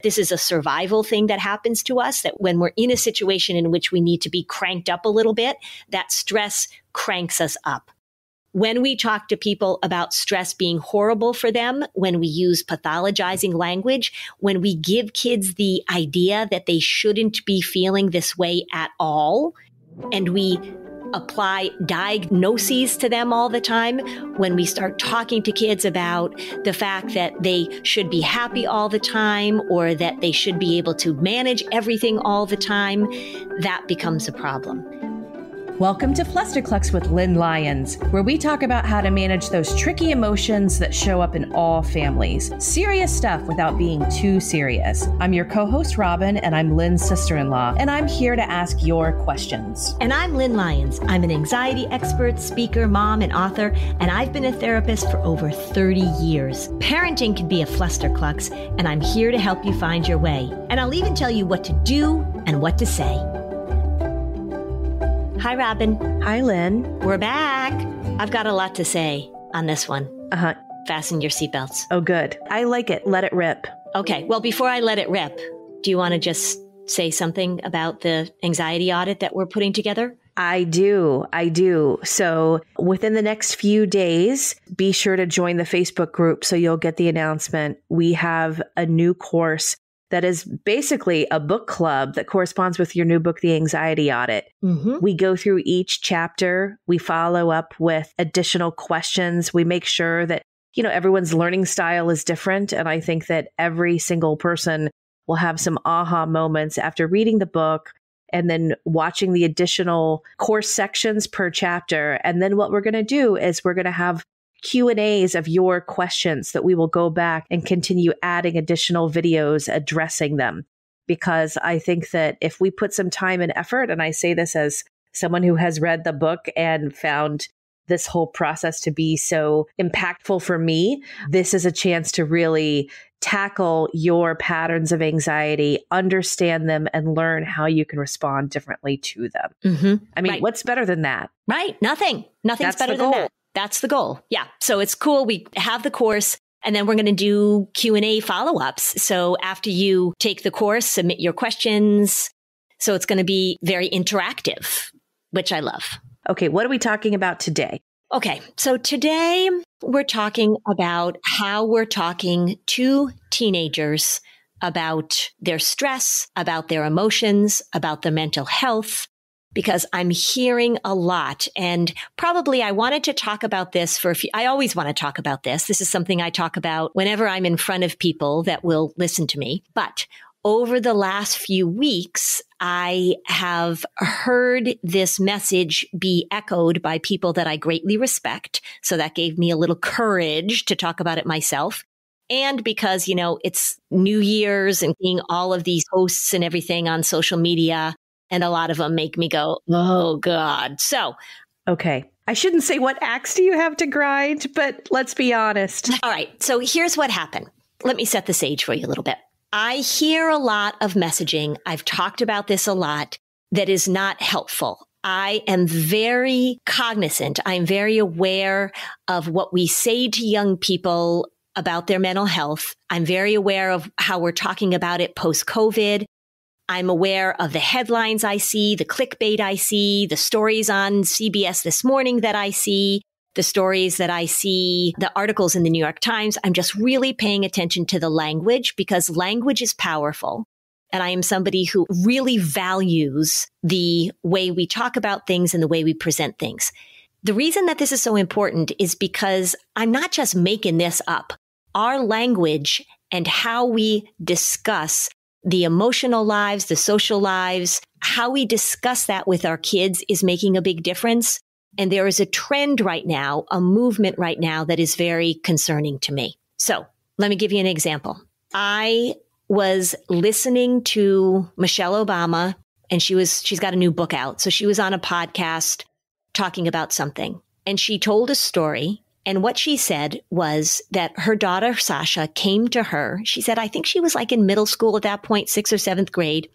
This is a survival thing that happens to us, that when we're in a situation in which we need to be cranked up a little bit, that stress cranks us up. When we talk to people about stress being horrible for them, when we use pathologizing language, when we give kids the idea that they shouldn't be feeling this way at all, and we apply diagnoses to them all the time, when we start talking to kids about the fact that they should be happy all the time or that they should be able to manage everything all the time, that becomes a problem. Welcome to Flusterclux with Lynn Lyons, where we talk about how to manage those tricky emotions that show up in all families. Serious stuff without being too serious. I'm your co-host, Robin, and I'm Lynn's sister-in-law, and I'm here to ask your questions. And I'm Lynn Lyons. I'm an anxiety expert, speaker, mom, and author, and I've been a therapist for over 30 years. Parenting can be a flusterclux, and I'm here to help you find your way. And I'll even tell you what to do and what to say. Hi, Robin. Hi, Lynn. We're back. I've got a lot to say on this one. Uh-huh. Fasten your seatbelts. Oh, good. I like it. Let it rip. Okay. Well, before I let it rip, do you want to just say something about the anxiety audit that we're putting together? I do. So within the next few days, be sure to join the Facebook group so you'll get the announcement. We have a new course that is basically a book club that corresponds with your new book, The Anxiety Audit. Mm-hmm. We go through each chapter. We follow up with additional questions. We make sure that, everyone's learning style is different. And I think that every single person will have some aha moments after reading the book and then watching the additional course sections per chapter. And then what we're going to do is we're going to have Q&As of your questions that we will go back and continue adding additional videos addressing them. Because I think that if we put some time and effort, and I say this as someone who has read the book and found this whole process to be so impactful for me, this is a chance to really tackle your patterns of anxiety, understand them, and learn how you can respond differently to them. Mm-hmm. I mean, What's better than that? Right. Nothing's better than that. That's the goal. Yeah. So it's cool. We have the course and then we're going to do Q&A follow-ups. So after you take the course, submit your questions. So it's going to be very interactive, which I love. Okay. What are we talking about today? Okay. So today we're talking about how we're talking to teenagers about their stress, about their emotions, about their mental health. Because I'm hearing a lot, and probably I wanted to talk about this I always want to talk about this. This is something I talk about whenever I'm in front of people that will listen to me. But over the last few weeks, I have heard this message be echoed by people that I greatly respect. So that gave me a little courage to talk about it myself. And because, it's New Year's and seeing all of these posts and everything on social media, and a lot of them make me go, oh, God. So, okay. I shouldn't say what axe do you have to grind, but let's be honest. All right. So here's what happened. Let me set the stage for you a little bit. I hear a lot of messaging. I've talked about this a lot that is not helpful. I am very cognizant. I'm very aware of what we say to young people about their mental health. I'm very aware of how we're talking about it post-COVID. I'm aware of the headlines I see, the clickbait I see, the stories on CBS This Morning that I see, the stories that I see, the articles in the New York Times. I'm just really paying attention to the language because language is powerful. And I am somebody who really values the way we talk about things and the way we present things. The reason that this is so important is because I'm not just making this up. Our language and how we discuss the emotional lives, the social lives, how we discuss that with our kids is making a big difference. And there is a trend right now, a movement right now that is very concerning to me. So let me give you an example. I was listening to Michelle Obama, and she's got a new book out. So she was on a podcast talking about something, and she told a story. And what she said was that her daughter, Sasha, came to her. She said, I think she was like in middle school at that point, 6th or 7th grade.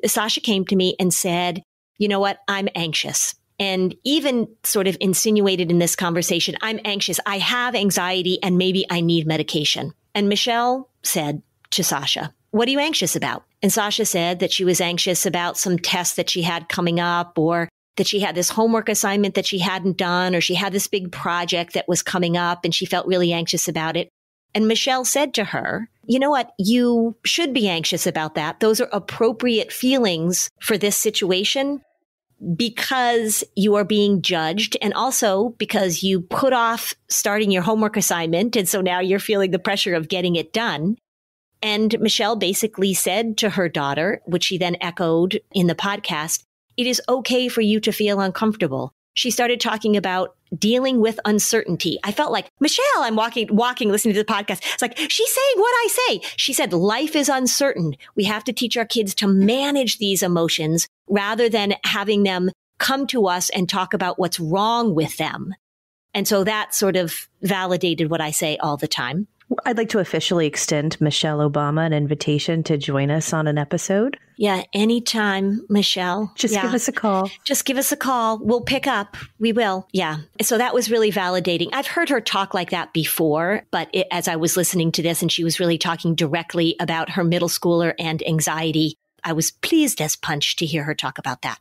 Sasha came to me and said, you know what? I'm anxious. And even sort of insinuated in this conversation, I'm anxious. I have anxiety and maybe I need medication. And Michelle said to Sasha, what are you anxious about? And Sasha said that she was anxious about some tests that she had coming up, or that she had this homework assignment that she hadn't done, or she had this big project that was coming up and she felt really anxious about it. And Michelle said to her, you know what? You should be anxious about that. Those are appropriate feelings for this situation because you are being judged, and also because you put off starting your homework assignment. And so now you're feeling the pressure of getting it done. And Michelle basically said to her daughter, which she then echoed in the podcast, it is okay for you to feel uncomfortable. She started talking about dealing with uncertainty. I felt like, Michelle, I'm walking, listening to the podcast. It's like, she's saying what I say. She said, life is uncertain. We have to teach our kids to manage these emotions rather than having them come to us and talk about what's wrong with them. And so that sort of validated what I say all the time. I'd like to officially extend Michelle Obama an invitation to join us on an episode. Yeah, anytime, Michelle. Just give us a call. Just give us a call. We'll pick up. We will. Yeah. So that was really validating. I've heard her talk like that before, but as I was listening to this and she was really talking directly about her middle schooler and anxiety, I was pleased as punch to hear her talk about that.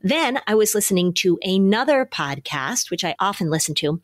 Then I was listening to another podcast, which I often listen to.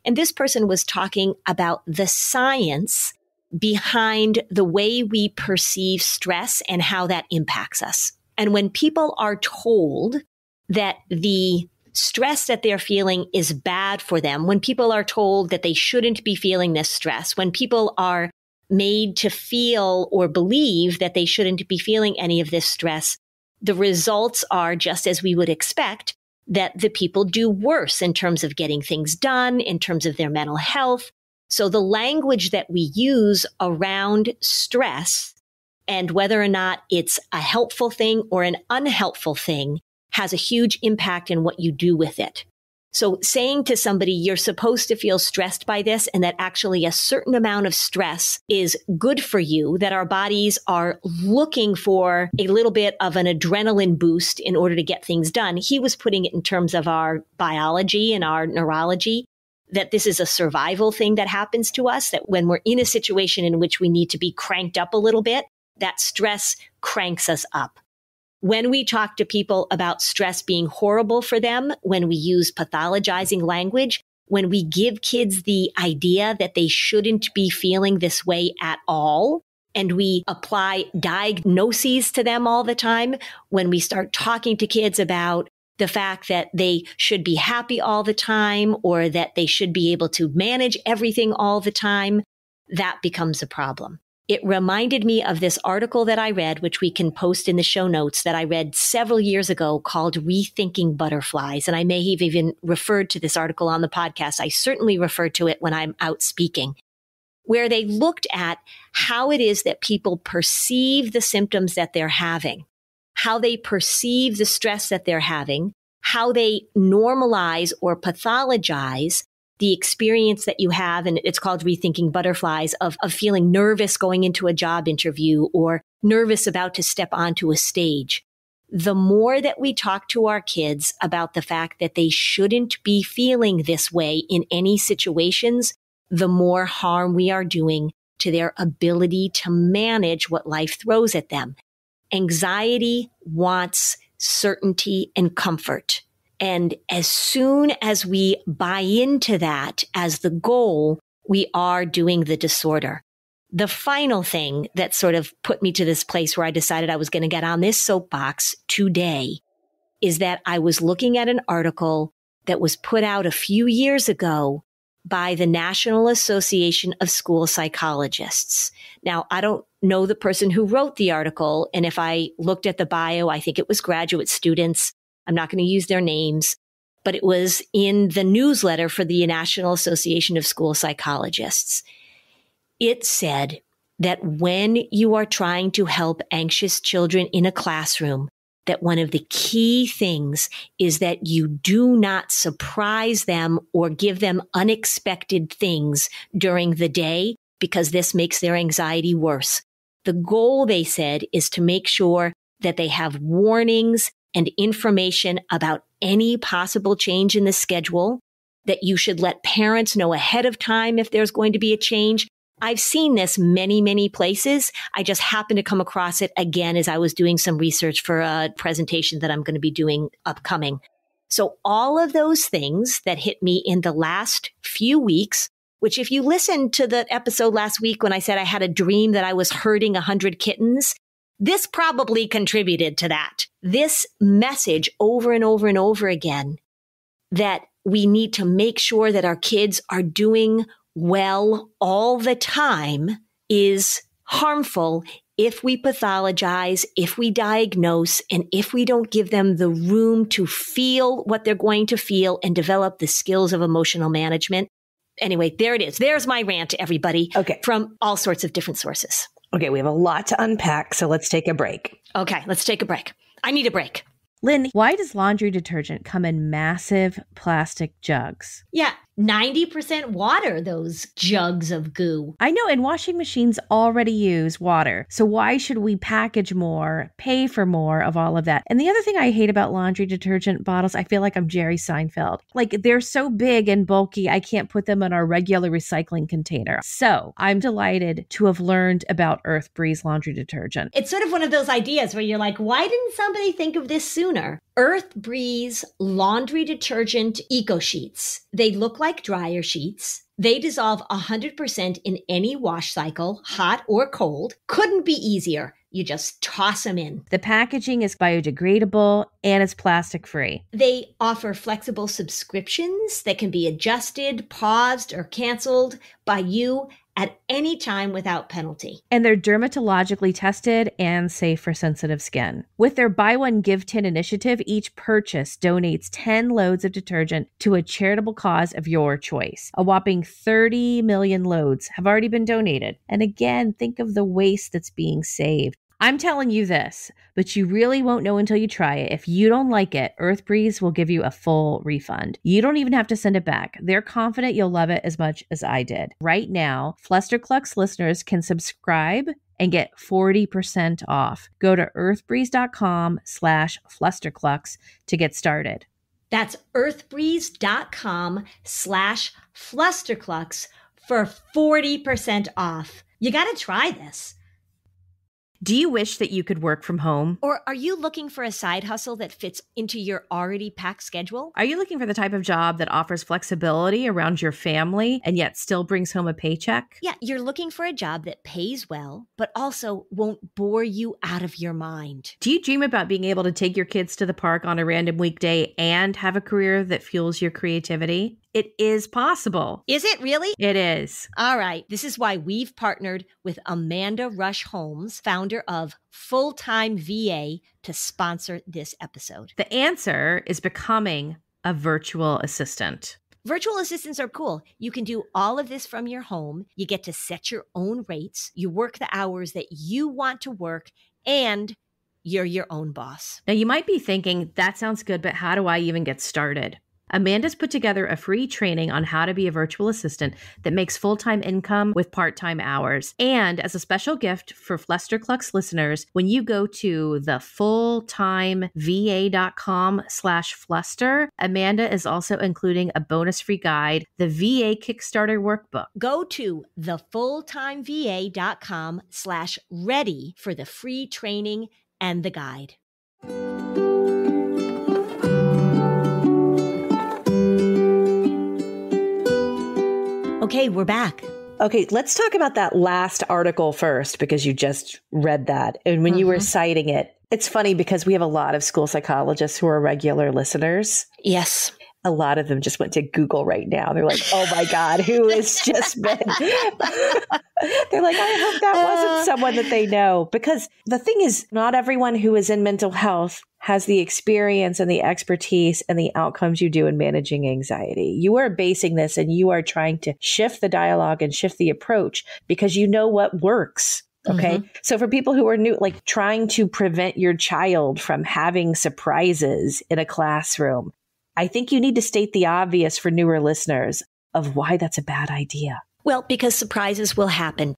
And this person was talking about the science behind the way we perceive stress and how that impacts us. And when people are told that the stress that they're feeling is bad for them, when people are told that they shouldn't be feeling this stress, when people are made to feel or believe that they shouldn't be feeling any of this stress, the results are just as we would expect, that the people do worse in terms of getting things done, in terms of their mental health. So the language that we use around stress and whether or not it's a helpful thing or an unhelpful thing has a huge impact in what you do with it. So saying to somebody, you're supposed to feel stressed by this, and that actually a certain amount of stress is good for you, that our bodies are looking for a little bit of an adrenaline boost in order to get things done. He was putting it in terms of our biology and our neurology, that this is a survival thing that happens to us, that when we're in a situation in which we need to be cranked up a little bit, that stress cranks us up. When we talk to people about stress being horrible for them, when we use pathologizing language, when we give kids the idea that they shouldn't be feeling this way at all, and we apply diagnoses to them all the time, when we start talking to kids about the fact that they should be happy all the time or that they should be able to manage everything all the time, that becomes a problem. It reminded me of this article that I read, which we can post in the show notes, that I read several years ago called Rethinking Butterflies. And I may have even referred to this article on the podcast. I certainly refer to it when I'm out speaking, where they looked at how it is that people perceive the symptoms that they're having, how they perceive the stress that they're having, how they normalize or pathologize the experience that you have, and it's called Rethinking Butterflies, of feeling nervous going into a job interview or nervous about to step onto a stage. The more that we talk to our kids about the fact that they shouldn't be feeling this way in any situations, the more harm we are doing to their ability to manage what life throws at them. Anxiety wants certainty and comfort. And as soon as we buy into that as the goal, we are doing the disorder. The final thing that sort of put me to this place where I decided I was going to get on this soapbox today is that I was looking at an article that was put out a few years ago by the National Association of School Psychologists. Now, I don't know the person who wrote the article, and if I looked at the bio, I think it was graduate students. I'm not going to use their names, but it was in the newsletter for the National Association of School Psychologists. It said that when you are trying to help anxious children in a classroom, that one of the key things is that you do not surprise them or give them unexpected things during the day, because this makes their anxiety worse. The goal, they said, is to make sure that they have warnings and information about any possible change in the schedule, that you should let parents know ahead of time if there's going to be a change, I've seen this many, many places. I just happened to come across it again as I was doing some research for a presentation that I'm going to be doing upcoming. So all of those things that hit me in the last few weeks, which if you listened to the episode last week when I said I had a dream that I was herding 100 kittens, this probably contributed to that. This message over and over and over again that we need to make sure that our kids are doing well all the time is harmful if we pathologize, if we diagnose, and if we don't give them the room to feel what they're going to feel and develop the skills of emotional management. Anyway, there it is. There's my rant, everybody, from all sorts of different sources. Okay, we have a lot to unpack, so let's take a break. Okay, let's take a break. I need a break. Lynn, why does laundry detergent come in massive plastic jugs? Yeah, 90% water, those jugs of goo. I know, and washing machines already use water. So why should we package more, pay for more of all of that? And the other thing I hate about laundry detergent bottles, I feel like I'm Jerry Seinfeld. Like, they're so big and bulky, I can't put them in our regular recycling container. So I'm delighted to have learned about Earth Breeze laundry detergent. It's sort of one of those ideas where you're like, why didn't somebody think of this sooner? Earth Breeze laundry detergent eco sheets. They look like dryer sheets. They dissolve 100% in any wash cycle, hot or cold. Couldn't be easier. You just toss them in. The packaging is biodegradable and it's plastic free. They offer flexible subscriptions that can be adjusted, paused, or canceled by you at any time without penalty. And they're dermatologically tested and safe for sensitive skin. With their Buy One Give 10 initiative, each purchase donates 10 loads of detergent to a charitable cause of your choice. A whopping 30 million loads have already been donated. And again, think of the waste that's being saved. I'm telling you this, but you really won't know until you try it. If you don't like it, Earth Breeze will give you a full refund. You don't even have to send it back. They're confident you'll love it as much as I did. Right now, Flusterclux listeners can subscribe and get 40% off. Go to earthbreeze.com/Flusterclux to get started. That's earthbreeze.com/Flusterclux for 40% off. You got to try this. Do you wish that you could work from home? Or are you looking for a side hustle that fits into your already packed schedule? Are you looking for the type of job that offers flexibility around your family and yet still brings home a paycheck? Yeah, you're looking for a job that pays well, but also won't bore you out of your mind. Do you dream about being able to take your kids to the park on a random weekday and have a career that fuels your creativity? It is possible. Is it really? It is. All right. This is why we've partnered with Amanda Rush Holmes, founder of Full-Time VA, to sponsor this episode. The answer is becoming a virtual assistant. Virtual assistants are cool. You can do all of this from your home. You get to set your own rates. You work the hours that you want to work, and you're your own boss. Now, you might be thinking, that sounds good, but how do I even get started? Amanda's put together a free training on how to be a virtual assistant that makes full-time income with part-time hours. And as a special gift for Flusterclux listeners, when you go to the fulltimeva.com/Fluster, Amanda is also including a bonus free guide, the VA Kickstarter Workbook. Go to thefulltimeva.com/ready for the free training and the guide. Okay, we're back. Okay, let's talk about that last article first, because you just read that. And when you were citing it, it's funny because we have a lot of school psychologists who are regular listeners. Yes. A lot of them just went to Google right now. They're like, oh my God, who has just been? They're like, I hope that wasn't someone that they know. Because the thing is, not everyone who is in mental health has the experience and the expertise and the outcomes you do in managing anxiety. You are basing this and you are trying to shift the dialogue and shift the approach because you know what works. Okay. So for people who are new, like trying to prevent your child from having surprises in a classroom, I think you need to state the obvious for newer listeners of why that's a bad idea. Well, because surprises will happen.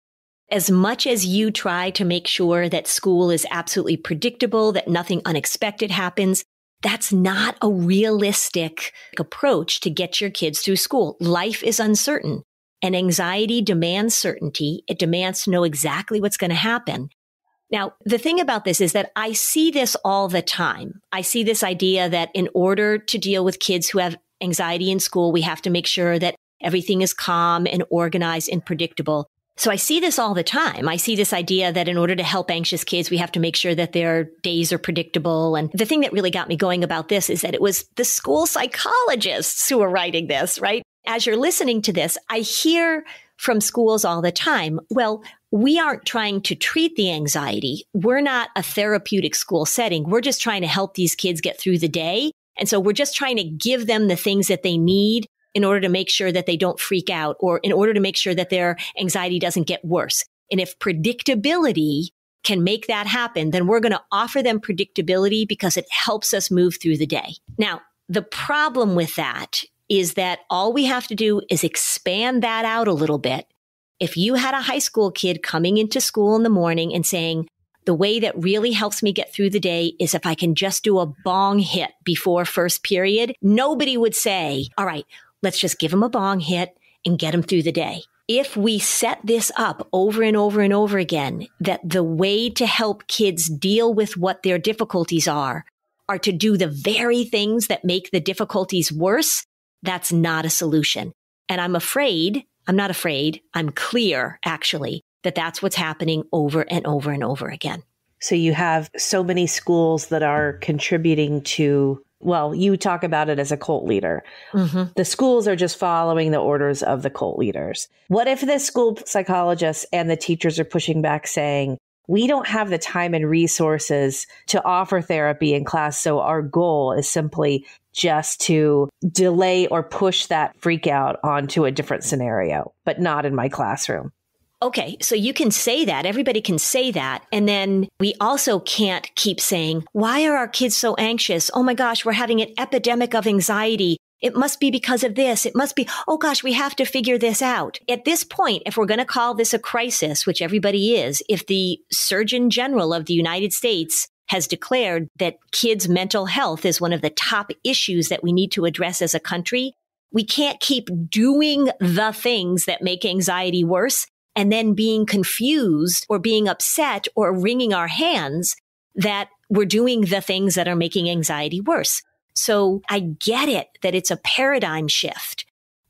As much as you try to make sure that school is absolutely predictable, that nothing unexpected happens, that's not a realistic approach to get your kids through school. Life is uncertain. And anxiety demands certainty. It demands to know exactly what's going to happen. Now, the thing about this is that I see this all the time. I see this idea that in order to deal with kids who have anxiety in school, we have to make sure that everything is calm and organized and predictable. So I see this all the time. I see this idea that in order to help anxious kids, we have to make sure that their days are predictable. And the thing that really got me going about this is that it was the school psychologists who were writing this, right? As you're listening to this, I hear from schools all the time, well, we aren't trying to treat the anxiety. We're not a therapeutic school setting. We're just trying to help these kids get through the day. And so we're just trying to give them the things that they need in order to make sure that they don't freak out, or in order to make sure that their anxiety doesn't get worse. And if predictability can make that happen, then we're going to offer them predictability because it helps us move through the day. Now, the problem with that is that all we have to do is expand that out a little bit. If you had a high school kid coming into school in the morning and saying, the way that really helps me get through the day is if I can just do a bong hit before first period, nobody would say, all right, let's just give them a bong hit and get them through the day. If we set this up over and over and over again, that the way to help kids deal with what their difficulties are to do the very things that make the difficulties worse, that's not a solution. And I'm clear, actually, that that's what's happening over and over and over again. So you have so many schools that are contributing to, well, you talk about it as a cult leader. Mm-hmm. The schools are just following the orders of the cult leaders. What if the school psychologists and the teachers are pushing back saying, we don't have the time and resources to offer therapy in class, so our goal is simply just to delay or push that freak out onto a different scenario, but not in my classroom? Okay, so you can say that. Everybody can say that. And then we also can't keep saying, why are our kids so anxious? Oh my gosh, we're having an epidemic of anxiety. It must be because of this. It must be, oh gosh, we have to figure this out. At this point, if we're going to call this a crisis, which everybody is, if the Surgeon General of the United States has declared that kids' mental health is one of the top issues that we need to address as a country, we can't keep doing the things that make anxiety worse and then being confused or being upset or wringing our hands that we're doing the things that are making anxiety worse. So I get it that it's a paradigm shift,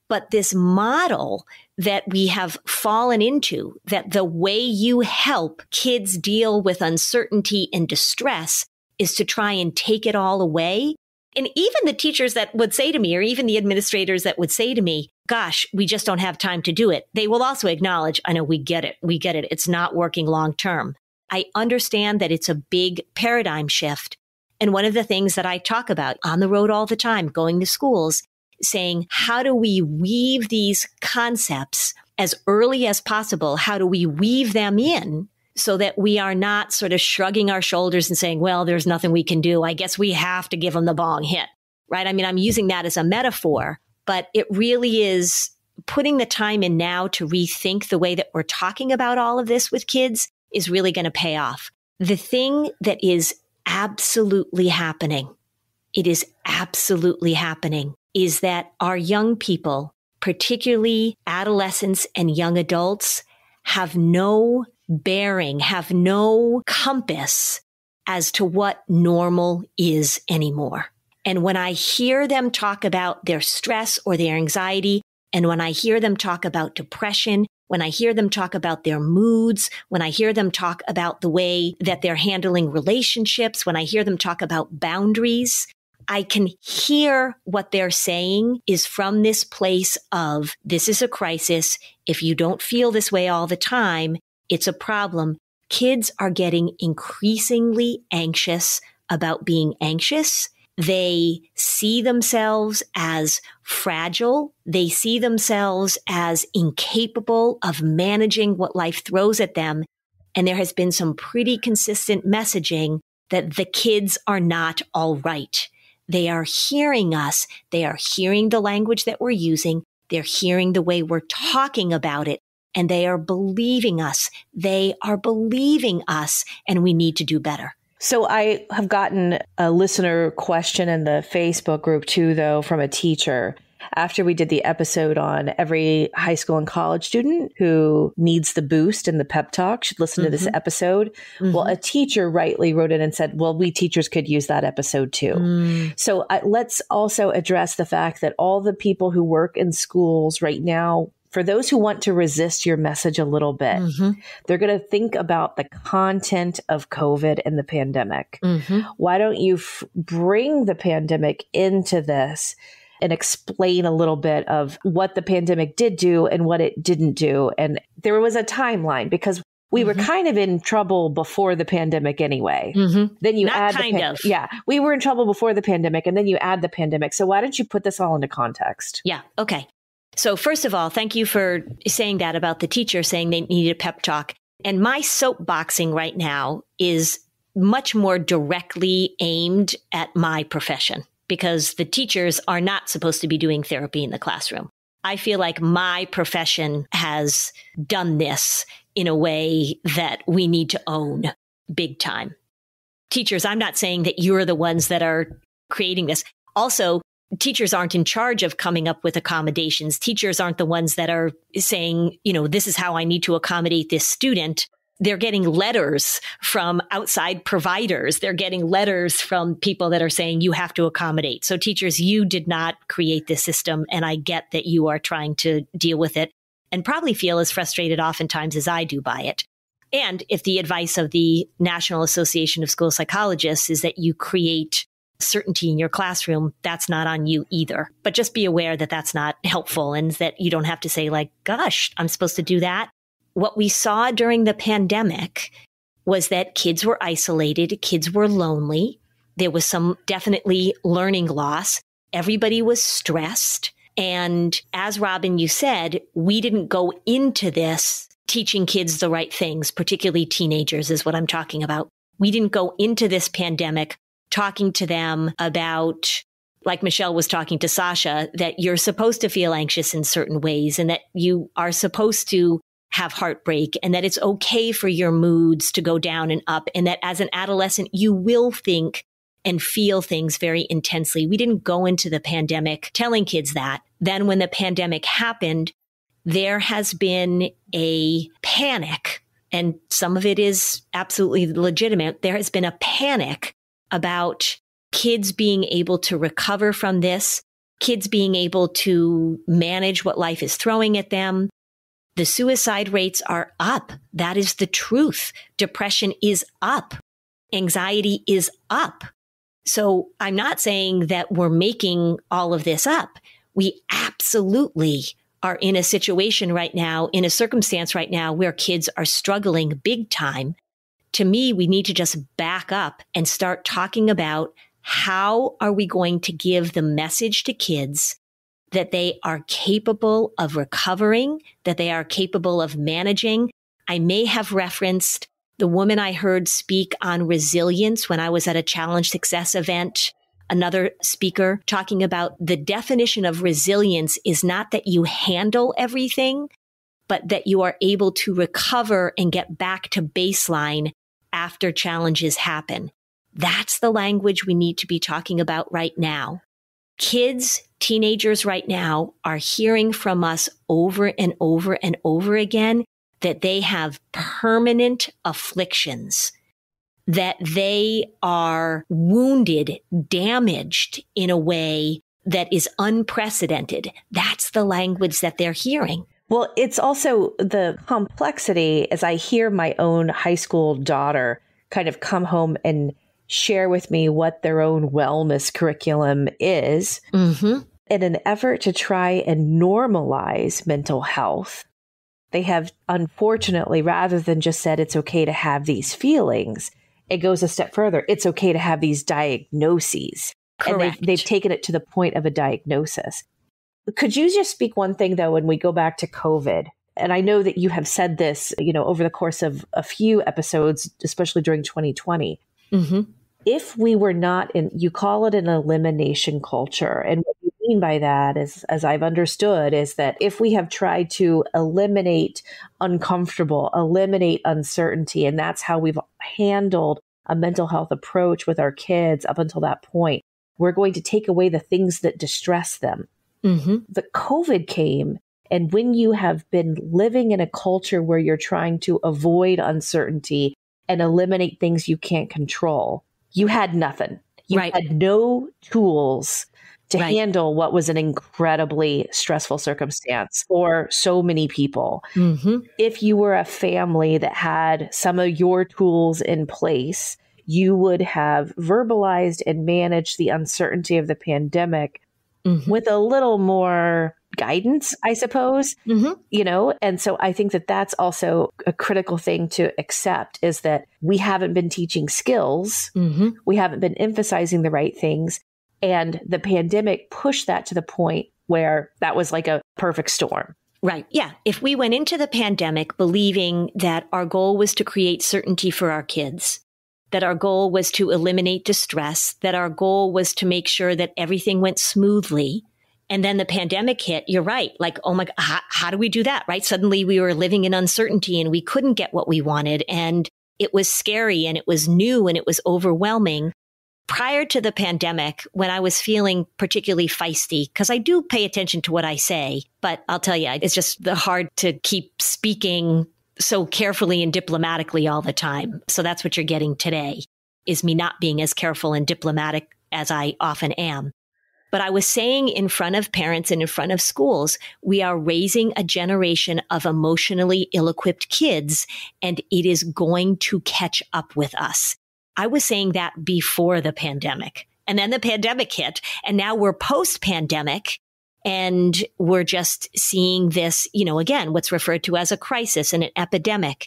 but this model that we have fallen into, that the way you help kids deal with uncertainty and distress is to try and take it all away. And even the teachers that would say to me, or even the administrators that would say to me, gosh, we just don't have time to do it, they will also acknowledge, I know, we get it. It's not working long term. I understand that it's a big paradigm shift. And one of the things that I talk about on the road all the time, going to schools, saying, how do we weave these concepts as early as possible? How do we weave them in so that we are not sort of shrugging our shoulders and saying, well, there's nothing we can do. I guess we have to give them the bong hit, right? I mean, I'm using that as a metaphor, but it really is putting the time in now to rethink the way that we're talking about all of this with kids is really going to pay off. The thing that is absolutely happening, is that our young people, particularly adolescents and young adults, have no bearing, have no compass as to what normal is anymore. And when I hear them talk about their stress or their anxiety, and when I hear them talk about depression, when I hear them talk about their moods, when I hear them talk about the way that they're handling relationships, when I hear them talk about boundaries, I can hear what they're saying is from this place of, this is a crisis. If you don't feel this way all the time, it's a problem. Kids are getting increasingly anxious about being anxious. They see themselves as fragile. They see themselves as incapable of managing what life throws at them. And there has been some pretty consistent messaging that the kids are not all right. They are hearing us. They are hearing the language that we're using. They're hearing the way we're talking about it. And they are believing us. They are believing us. And we need to do better. So I have gotten a listener question in the Facebook group too, though, from a teacher. after we did the episode on every high school and college student who needs the boost and the pep talk should listen to this episode. Well, a teacher rightly wrote in and said, well, we teachers could use that episode too. So let's also address the fact that all the people who work in schools right now, for those who want to resist your message a little bit, they're going to think about the content of COVID and the pandemic. Why don't you bring the pandemic into this and explain a little bit of what the pandemic did do and what it didn't do? And there was a timeline because we were kind of in trouble before the pandemic anyway. Then you add we were in trouble before the pandemic, and then you add the pandemic. So why don't you put this all into context? Yeah. Okay. So first of all, thank you for saying that about the teacher saying they needed a pep talk. And my soapboxing right now is much more directly aimed at my profession because the teachers are not supposed to be doing therapy in the classroom. I feel like my profession has done this in a way that we need to own big time. Teachers, I'm not saying that you're the ones that are creating this. Also, teachers aren't in charge of coming up with accommodations. Teachers aren't the ones that are saying, this is how I need to accommodate this student. They're getting letters from outside providers. They're getting letters from people that are saying you have to accommodate. So teachers, you did not create this system. And I get that you are trying to deal with it and probably feel as frustrated oftentimes as I do by it. And if the advice of the National Association of School Psychologists is that you create certainty in your classroom, that's not on you either. But just be aware that that's not helpful and that you don't have to say like, gosh, I'm supposed to do that. What we saw during the pandemic was that kids were isolated, kids were lonely. There was some definitely learning loss. Everybody was stressed. And as Robin, you said, we didn't go into this teaching kids the right things, particularly teenagers is what I'm talking about. We didn't go into this pandemic talking to them about, like Michelle was talking to Sasha, that you're supposed to feel anxious in certain ways and that you are supposed to have heartbreak and that it's okay for your moods to go down and up and that as an adolescent, you will think and feel things very intensely. We didn't go into the pandemic telling kids that. Then when the pandemic happened, there has been a panic, and some of it is absolutely legitimate. There has been a panic about kids being able to recover from this, kids being able to manage what life is throwing at them. The suicide rates are up. That is the truth. Depression is up. Anxiety is up. So I'm not saying that we're making all of this up. We absolutely are in a situation right now, in a circumstance right now where kids are struggling big time. To me, we need to just back up and start talking about how are we going to give the message to kids that they are capable of recovering, that they are capable of managing. I may have referenced the woman I heard speak on resilience when I was at a Challenge Success event, another speaker talking about the definition of resilience is not that you handle everything, but that you are able to recover and get back to baseline after challenges happen. That's the language we need to be talking about right now. Kids, teenagers right now are hearing from us over and over and over again that they have permanent afflictions, that they are wounded, damaged in a way that is unprecedented. That's the language that they're hearing. Well, it's also the complexity as I hear my own high school daughter kind of come home and share with me what their own wellness curriculum is in an effort to try and normalize mental health. They have, unfortunately, rather than just said it's okay to have these feelings, it goes a step further. It's okay to have these diagnoses. Correct. And they've taken it to the point of a diagnosis. Could you just speak one thing, though, when we go back to COVID? And I know that you have said this, over the course of a few episodes, especially during 2020. If we were not you call it an elimination culture. And what you mean by that is, as I've understood, is that if we have tried to eliminate uncomfortable, eliminate uncertainty, and that's how we've handled a mental health approach with our kids up until that point, we're going to take away the things that distress them. The COVID came. And when you have been living in a culture where you're trying to avoid uncertainty and eliminate things you can't control, you had nothing. You had no tools to handle what was an incredibly stressful circumstance for so many people. If you were a family that had some of your tools in place, you would have verbalized and managed the uncertainty of the pandemic with a little more guidance, I suppose, you know? And so I think that that's also a critical thing to accept, is that we haven't been teaching skills. We haven't been emphasizing the right things. And the pandemic pushed that to the point where that was like a perfect storm. Right. Yeah. If we went into the pandemic believing that our goal was to create certainty for our kids, that our goal was to eliminate distress, that our goal was to make sure that everything went smoothly, and then the pandemic hit, you're right. Like, oh my God, how do we do that? Right. Suddenly we were living in uncertainty and we couldn't get what we wanted. And it was scary and it was new and it was overwhelming. Prior to the pandemic, when I was feeling particularly feisty, because I do pay attention to what I say, but I'll tell you, it's just hard to keep speaking so carefully and diplomatically all the time. So that's what you're getting today, is me not being as careful and diplomatic as I often am. But I was saying in front of parents and in front of schools, we are raising a generation of emotionally ill-equipped kids, and it is going to catch up with us. I was saying that before the pandemic, and then the pandemic hit, and now we're post-pandemic, and we're just seeing this, you know, again, what's referred to as a crisis and an epidemic.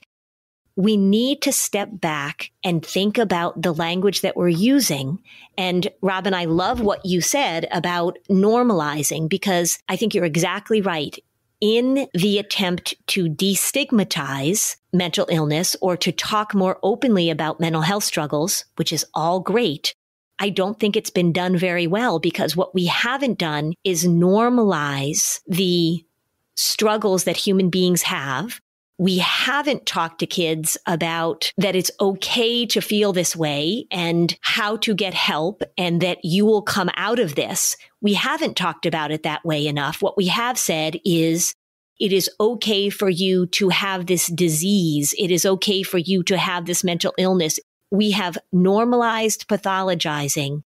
We need to step back and think about the language that we're using. And Robin, I love what you said about normalizing, because I think you're exactly right. In the attempt to destigmatize mental illness or to talk more openly about mental health struggles, which is all great, I don't think it's been done very well, because what we haven't done is normalize the struggles that human beings have. We haven't talked to kids about that it's okay to feel this way and how to get help and that you will come out of this. We haven't talked about it that way enough. What we have said is it is okay for you to have this disease. It is okay for you to have this mental illness. We have normalized pathologizing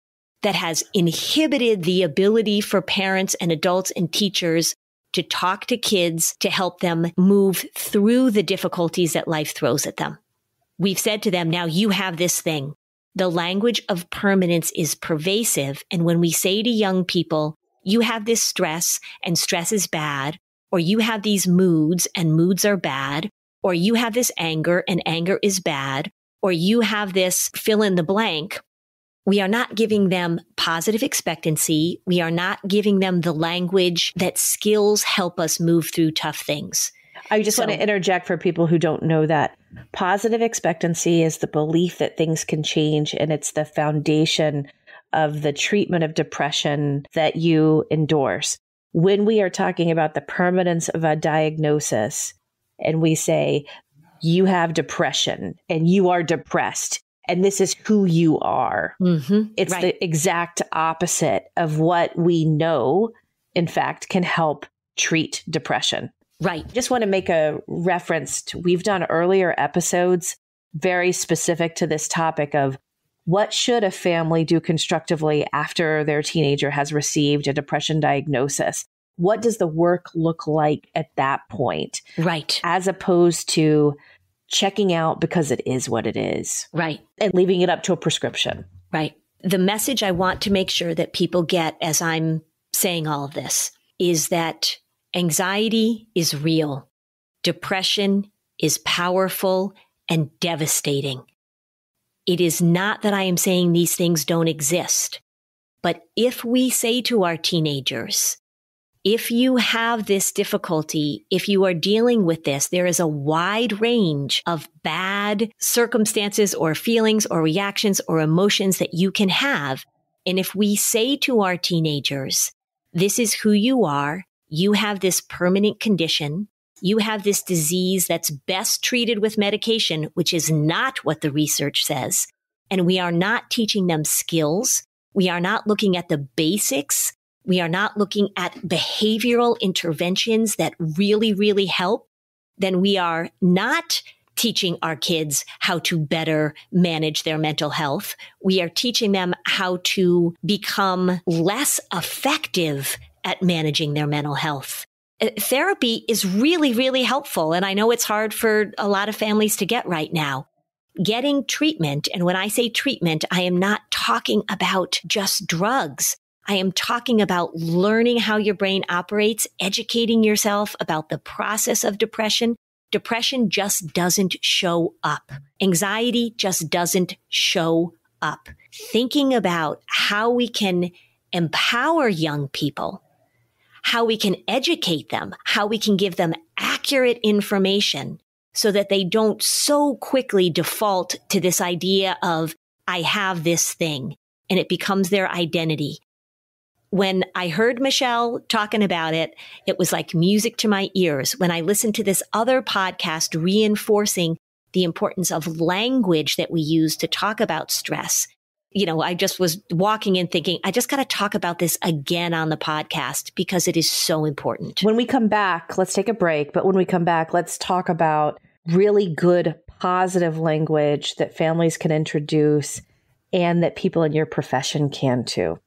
that has inhibited the ability for parents and adults and teachers to talk to kids, to help them move through the difficulties that life throws at them. We've said to them, now you have this thing. The language of permanence is pervasive. And when we say to young people, you have this stress and stress is bad, or you have these moods and moods are bad, or you have this anger and anger is bad, or you have this fill in the blank, we are not giving them positive expectancy. We are not giving them the language that skills help us move through tough things. I just want to interject for people who don't know that. Positive expectancy is the belief that things can change, and it's the foundation of the treatment of depression that you endorse. When we are talking about the permanence of a diagnosis, and we say, you have depression and you are depressed, and this is who you are. It's the exact opposite of what we know, in fact, can help treat depression. Right. Just want to make a reference to, we've done earlier episodes very specific to this topic of what should a family do constructively after their teenager has received a depression diagnosis? What does the work look like at that point? Right. As opposed to checking out because it is what it is. Right. And leaving it up to a prescription. Right. The message I want to make sure that people get as I'm saying all of this is that anxiety is real. Depression is powerful and devastating. It is not that I am saying these things don't exist, but if we say to our teenagers, if you have this difficulty, if you are dealing with this, there is a wide range of bad circumstances or feelings or reactions or emotions that you can have. And if we say to our teenagers, this is who you are, you have this permanent condition, you have this disease that's best treated with medication, which is not what the research says. And we are not teaching them skills. We are not looking at the basics we are not looking at behavioral interventions that really, really help, then we are not teaching our kids how to better manage their mental health. We are teaching them how to become less effective at managing their mental health. Therapy is really, really helpful. And I know it's hard for a lot of families to get right now. Getting treatment, and when I say treatment, I am not talking about just drugs. I am talking about learning how your brain operates, educating yourself about the process of depression. Depression just doesn't show up. Anxiety just doesn't show up. Thinking about how we can empower young people, how we can educate them, how we can give them accurate information so that they don't so quickly default to this idea of, I have this thing, and it becomes their identity. When I heard Michelle talking about it, it was like music to my ears. When I listened to this other podcast reinforcing the importance of language that we use to talk about stress, I just was walking in thinking, I just got to talk about this again on the podcast because it is so important. When we come back, let's take a break. But when we come back, let's talk about really good, positive language that families can introduce and that people in your profession can too.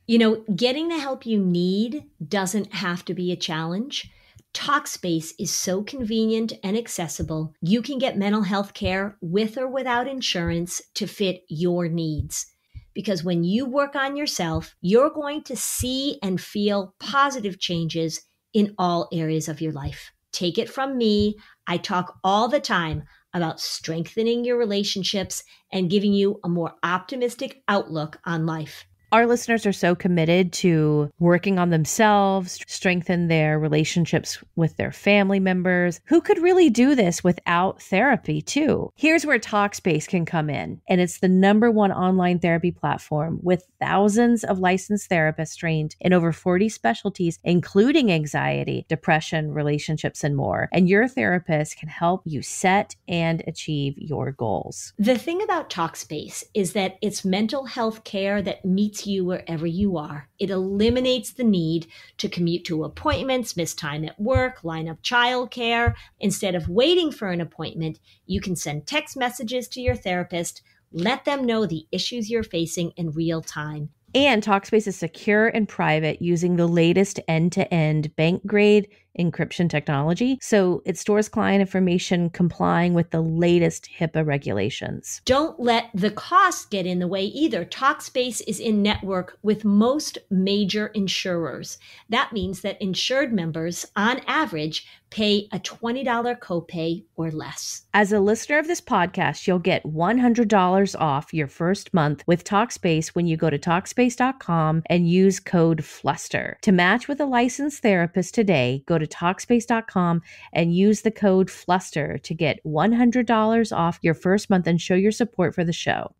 Getting the help you need doesn't have to be a challenge. Talkspace is so convenient and accessible. You can get mental health care with or without insurance to fit your needs. Because when you work on yourself, you're going to see and feel positive changes in all areas of your life. Take it from me. I talk all the time about strengthening your relationships and giving you a more optimistic outlook on life. Our listeners are so committed to working on themselves, strengthen their relationships with their family members, who could really do this without therapy too. Here's where Talkspace can come in. And it's the #1 online therapy platform with thousands of licensed therapists trained in over 40 specialties, including anxiety, depression, relationships, and more. And your therapist can help you set and achieve your goals. The thing about Talkspace is that it's mental health care that meets you wherever you are. It eliminates the need to commute to appointments, miss time at work, line up childcare. Instead of waiting for an appointment, you can send text messages to your therapist, let them know the issues you're facing in real time. And Talkspace is secure and private using the latest end-to-end bank-grade encryption technology. So it stores client information complying with the latest HIPAA regulations. Don't let the cost get in the way either. Talkspace is in network with most major insurers. That means that insured members, on average, pay a $20 copay or less. As a listener of this podcast, you'll get $100 off your first month with Talkspace when you go to Talkspace.com and use code FLUSTER. To match with a licensed therapist today, go to Talkspace.com and use the code FLUSTER to get $100 off your first month and show your support for the show.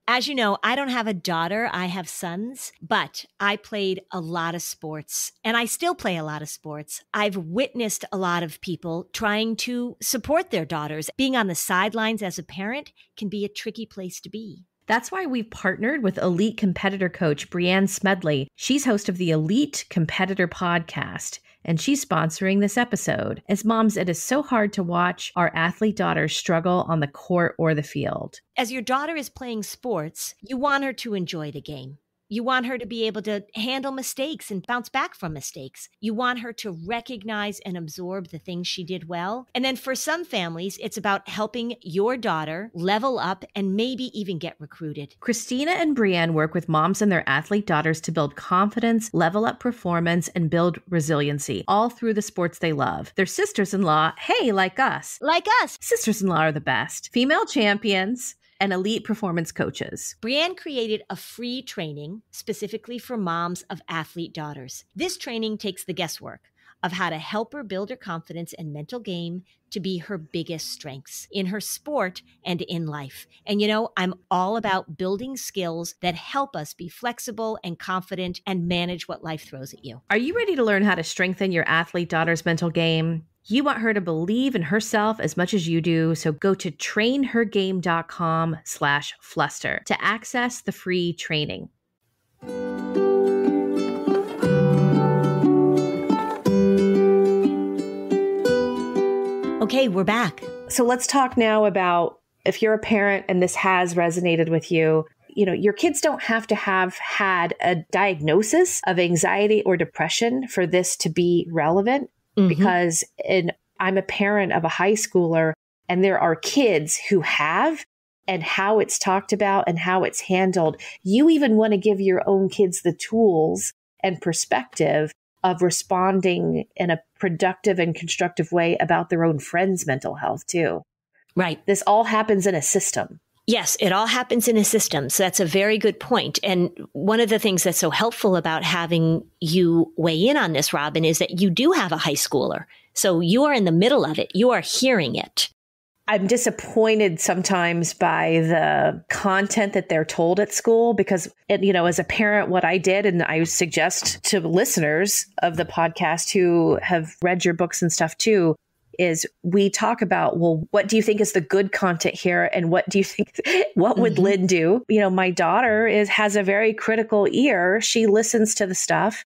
As you know, I don't have a daughter, I have sons, but I played a lot of sports and I still play a lot of sports. I've witnessed a lot of people trying to support their daughters. Being on the sidelines as a parent can be a tricky place to be. That's why we've partnered with elite competitor coach Brianne Smedley. She's host of the Elite Competitor Podcast, and she's sponsoring this episode. As moms, it is so hard to watch our athlete daughters struggle on the court or the field. As your daughter is playing sports, you want her to enjoy the game. You want her to be able to handle mistakes and bounce back from mistakes. You want her to recognize and absorb the things she did well. And then for some families, it's about helping your daughter level up and maybe even get recruited. Christina and Brianne work with moms and their athlete daughters to build confidence, level up performance, and build resiliency, all through the sports they love. They're sisters-in-law, hey, like us. Like us. Sisters-in-law are the best. Female champions and elite performance coaches. Brianne created a free training specifically for moms of athlete daughters. This training takes the guesswork of how to help her build her confidence and mental game to be her biggest strengths in her sport and in life. And I'm all about building skills that help us be flexible and confident and manage what life throws at you. Are you ready to learn how to strengthen your athlete daughter's mental game? You want her to believe in herself as much as you do, so go to trainhergame.com/fluster to access the free training. Okay, we're back. So let's talk now about if you're a parent and this has resonated with you, your kids don't have to have had a diagnosis of anxiety or depression for this to be relevant, because I'm a parent of a high schooler and there are kids who have, and how it's talked about and how it's handled. You even want to give your own kids the tools and perspective of responding in a productive and constructive way about their own friends' mental health too. Right. This all happens in a system. Yes, it all happens in a system. So that's a very good point. And one of the things that's so helpful about having you weigh in on this, Robin, is that you do have a high schooler. So you are in the middle of it. You are hearing it. I'm disappointed sometimes by the content that they're told at school because, as a parent, what I did, and I suggest to listeners of the podcast who have read your books and stuff too, is we talk about, well, what do you think is the good content here? And what do you think, what would Lynn do? My daughter has a very critical ear. She listens to the stuff.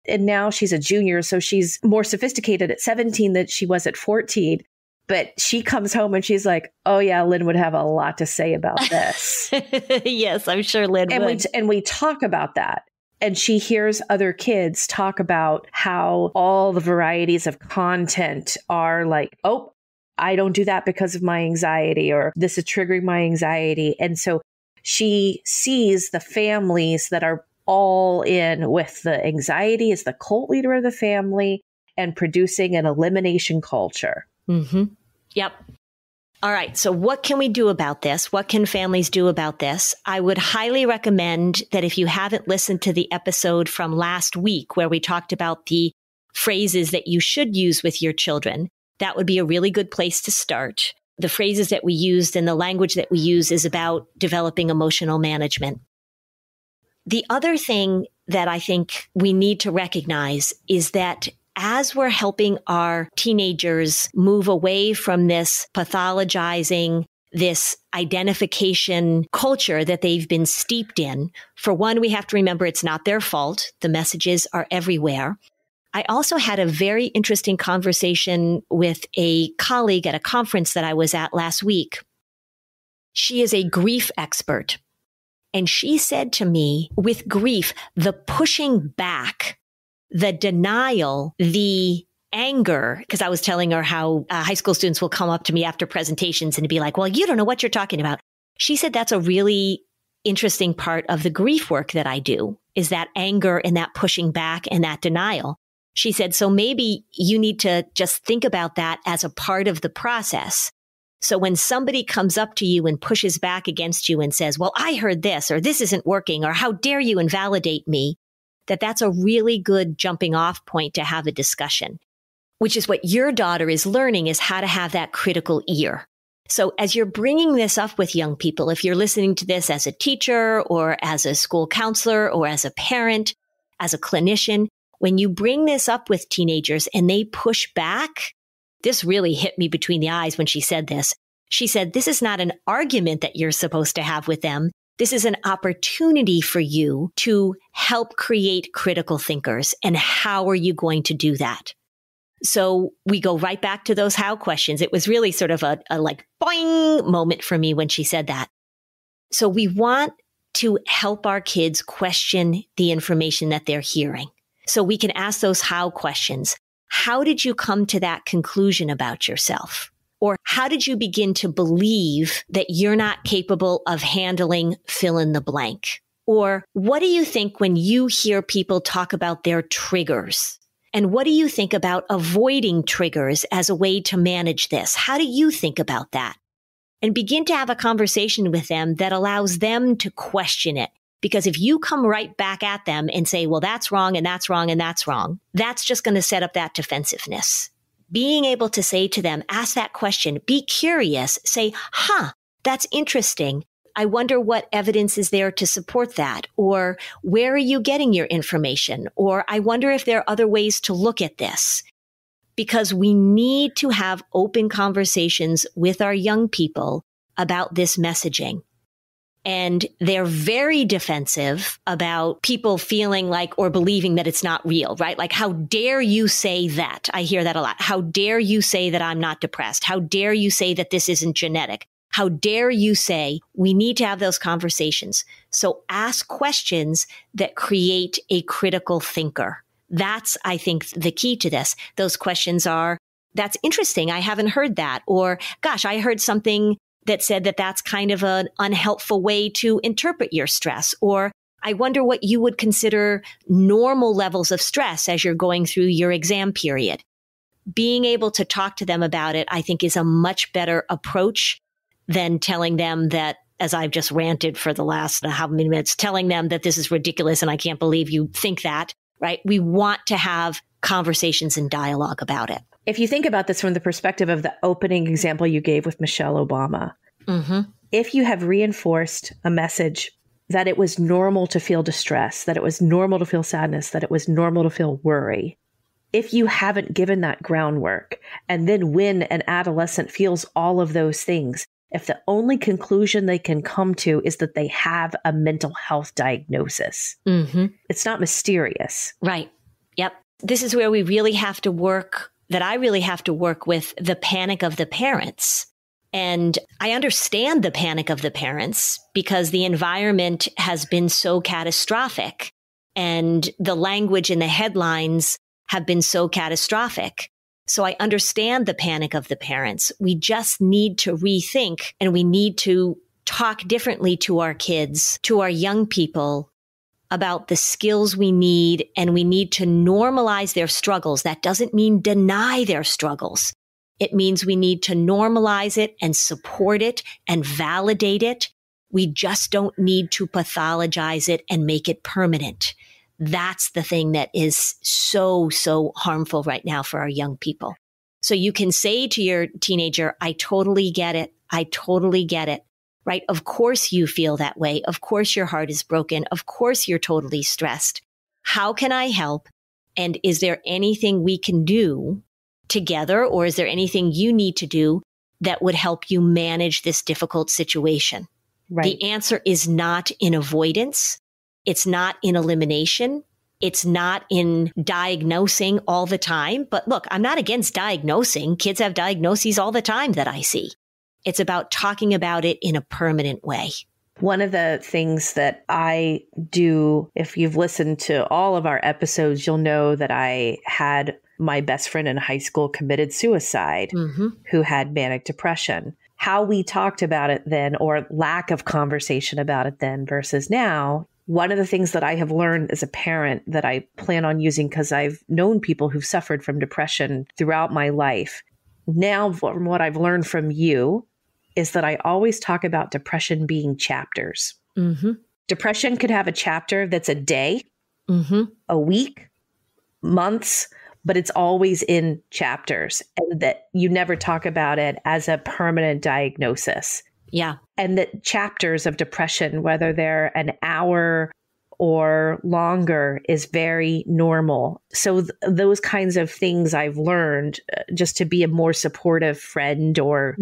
And now she's a junior, so she's more sophisticated at 17 than she was at 14. But she comes home and she's like, oh yeah, Lynn would have a lot to say about this. Yes, I'm sure Lynn would. And we talk about that. And she hears other kids talk about how all the varieties of content are like, oh, I don't do that because of my anxiety, or this is triggering my anxiety. And so she sees the families that are all in with the anxiety as the cult leader of the family and producing an elimination culture. Yep. All right. So what can we do about this? What can families do about this? I would highly recommend that if you haven't listened to the episode from last week where we talked about the phrases that you should use with your children, that would be a really good place to start. The phrases that we used and the language that we use is about developing emotional management. The other thing that I think we need to recognize is that as we're helping our teenagers move away from this pathologizing, this identification culture that they've been steeped in, for one, we have to remember it's not their fault. The messages are everywhere. I also had a very interesting conversation with a colleague at a conference that I was at last week. She is a grief expert. And she said to me, with grief, the pushing back, the denial, the anger, because I was telling her how high school students will come up to me after presentations and be like, well, you don't know what you're talking about. She said that's a really interesting part of the grief work that I do, is that anger and that pushing back and that denial. She said, so maybe you need to just think about that as a part of the process. So when somebody comes up to you and pushes back against you and says, well, I heard this, or this isn't working, or how dare you invalidate me, that's a really good jumping off point to have a discussion, which is what your daughter is learning, is how to have that critical ear. So as you're bringing this up with young people, if you're listening to this as a teacher or as a school counselor or as a parent, as a clinician, when you bring this up with teenagers and they push back, this really hit me between the eyes when she said this. She said, this is not an argument that you're supposed to have with them. This is an opportunity for you to help create critical thinkers. And how are you going to do that? So we go right back to those how questions. It was really sort of a like boing moment for me when she said that. So we want to help our kids question the information that they're hearing. So we can ask those how questions. How did you come to that conclusion about yourself? Or how did you begin to believe that you're not capable of handling fill in the blank? Or what do you think when you hear people talk about their triggers? And what do you think about avoiding triggers as a way to manage this? How do you think about that? And begin to have a conversation with them that allows them to question it. Because if you come right back at them and say, well, that's wrong and that's wrong and that's wrong, that's just going to set up that defensiveness. Being able to say to them, ask that question, be curious, say, that's interesting. I wonder what evidence is there to support that, or where are you getting your information? Or I wonder if there are other ways to look at this. Because we need to have open conversations with our young people about this messaging. And they're very defensive about people feeling like or believing that it's not real, right? Like, how dare you say that? I hear that a lot. How dare you say that I'm not depressed? How dare you say that this isn't genetic? How dare you say? We need to have those conversations. So ask questions that create a critical thinker. That's, I think, the key to this. Those questions are, that's interesting. I haven't heard that. Or, gosh, I heard something that said that that's kind of an unhelpful way to interpret your stress. Or I wonder what you would consider normal levels of stress as you're going through your exam period. Being able to talk to them about it, I think, is a much better approach than telling them that, as I've just ranted for the last how many minutes, telling them that this is ridiculous and I can't believe you think that, right? We want to have conversations and dialogue about it. If you think about this from the perspective of the opening example you gave with Michelle Obama, if you have reinforced a message that it was normal to feel distress, that it was normal to feel sadness, that it was normal to feel worry, if you haven't given that groundwork, and then when an adolescent feels all of those things, if the only conclusion they can come to is that they have a mental health diagnosis, it's not mysterious. Right. Yep. This is where we really have to work, that I really have to work with the panic of the parents. And I understand the panic of the parents because the environment has been so catastrophic and the language in the headlines have been so catastrophic. So I understand the panic of the parents. We just need to rethink, and we need to talk differently to our kids, to our young people, about the skills we need, and we need to normalize their struggles. That doesn't mean deny their struggles. It means we need to normalize it and support it and validate it. We just don't need to pathologize it and make it permanent. That's the thing that is so, so harmful right now for our young people. So you can say to your teenager, I totally get it. I totally get it. Right? Of course you feel that way. Of course your heart is broken. Of course you're totally stressed. How can I help? And is there anything we can do together, or is there anything you need to do that would help you manage this difficult situation? Right. The answer is not in avoidance. It's not in elimination. It's not in diagnosing all the time. But look, I'm not against diagnosing. Kids have diagnoses all the time that I see. It's about talking about it in a permanent way. One of the things that I do, if you've listened to all of our episodes, you'll know that I had my best friend in high school committed suicide who had manic depression. How we talked about it then, or lack of conversation about it then versus now, one of the things that I have learned as a parent that I plan on using, because I've known people who've suffered from depression throughout my life. Now, from what I've learned from you, is that I always talk about depression being chapters. Depression could have a chapter that's a day, a week, months, but it's always in chapters, and that you never talk about it as a permanent diagnosis. Yeah. And that chapters of depression, whether they're an hour or longer, is very normal. So those kinds of things I've learned just to be a more supportive friend or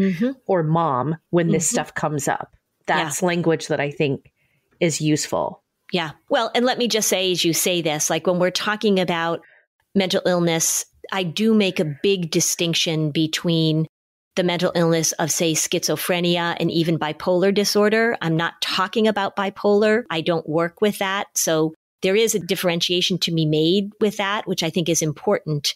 mom when this stuff comes up. That's language that I think is useful. Yeah. Well, and let me just say, as you say this, like when we're talking about mental illness, I do make a big distinction between the mental illness of, say, schizophrenia and even bipolar disorder. I'm not talking about bipolar. I don't work with that. So there is a differentiation to be made with that, which I think is important.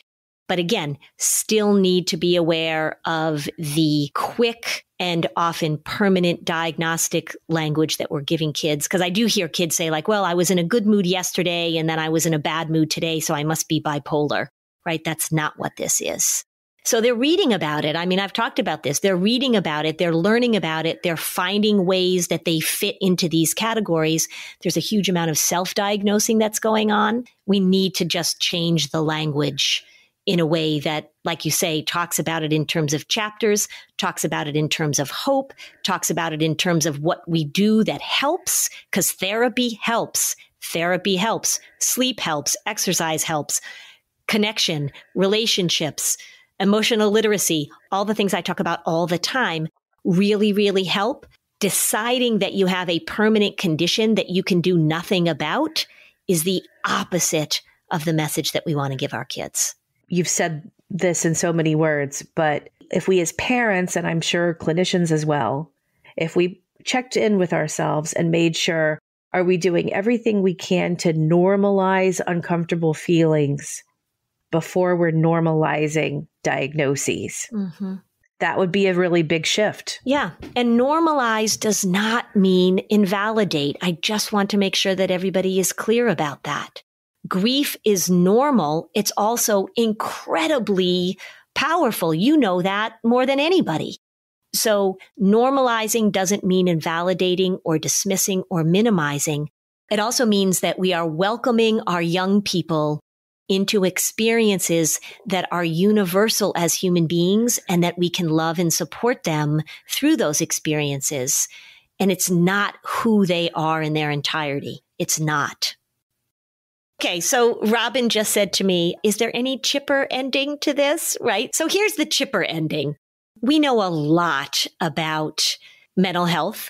But again, still need to be aware of the quick and often permanent diagnostic language that we're giving kids. Because I do hear kids say like, well, I was in a good mood yesterday and then I was in a bad mood today, so I must be bipolar, right? That's not what this is. So they're reading about it. I mean, I've talked about this. They're reading about it. They're learning about it. They're finding ways that they fit into these categories. There's a huge amount of self-diagnosing that's going on. We need to just change the language in a way that, like you say, talks about it in terms of chapters, talks about it in terms of hope, talks about it in terms of what we do that helps, because therapy helps. Therapy helps. Sleep helps. Exercise helps. Connection, relationships, emotional literacy, all the things I talk about all the time really, really help. deciding that you have a permanent condition that you can do nothing about is the opposite of the message that we want to give our kids. You've said this in so many words, but if we as parents, and I'm sure clinicians as well, if we checked in with ourselves and made sure, are we doing everything we can to normalize uncomfortable feelings before we're normalizing diagnoses? Mm-hmm. That would be a really big shift. Yeah. And normalize does not mean invalidate. I just want to make sure that everybody is clear about that. Grief is normal. It's also incredibly powerful. You know that more than anybody. So normalizing doesn't mean invalidating or dismissing or minimizing. It also means that we are welcoming our young people into experiences that are universal as human beings and that we can love and support them through those experiences. And it's not who they are in their entirety. It's not. Okay, so Robin just said to me, is there any chipper ending to this? Right? So here's the chipper ending. We know a lot about mental health,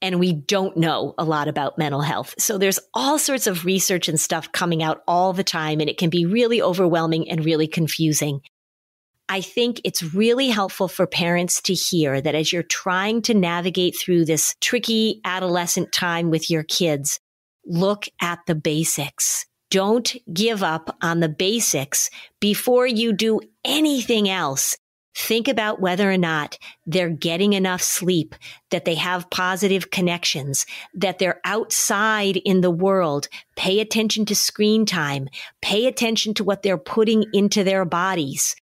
and we don't know a lot about mental health. So there's all sorts of research and stuff coming out all the time, and it can be really overwhelming and really confusing. I think it's really helpful for parents to hear that as you're trying to navigate through this tricky adolescent time with your kids, look at the basics. Don't give up on the basics before you do anything else. Think about whether or not they're getting enough sleep, that they have positive connections, that they're outside in the world. Pay attention to screen time. Pay attention to what they're putting into their bodies.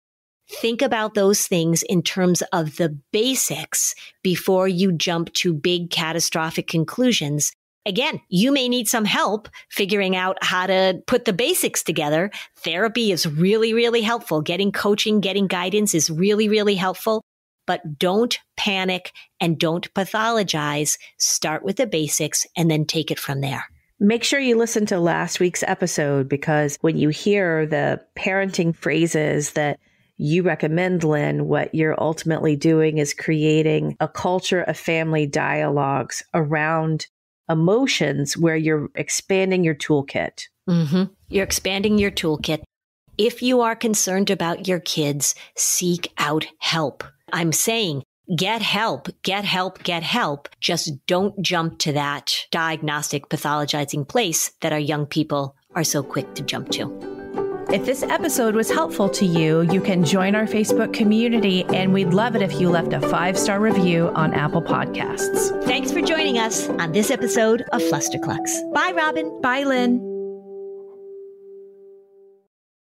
Think about those things in terms of the basics before you jump to big catastrophic conclusions. Again, you may need some help figuring out how to put the basics together. Therapy is really, really helpful. Getting coaching, getting guidance is really, really helpful. But don't panic and don't pathologize. Start with the basics and then take it from there. Make sure you listen to last week's episode, because when you hear the parenting phrases that you recommend, Lynn, what you're ultimately doing is creating a culture of family dialogues around emotions where you're expanding your toolkit. Mm-hmm. You're expanding your toolkit. If you are concerned about your kids, seek out help. I'm saying get help, get help, get help. Just don't jump to that diagnostic pathologizing place that our young people are so quick to jump to. If this episode was helpful to you, you can join our Facebook community, and we'd love it if you left a 5-star review on Apple Podcasts. Thanks for joining us on this episode of Flusterclux. Bye, Robin. Bye, Lynn.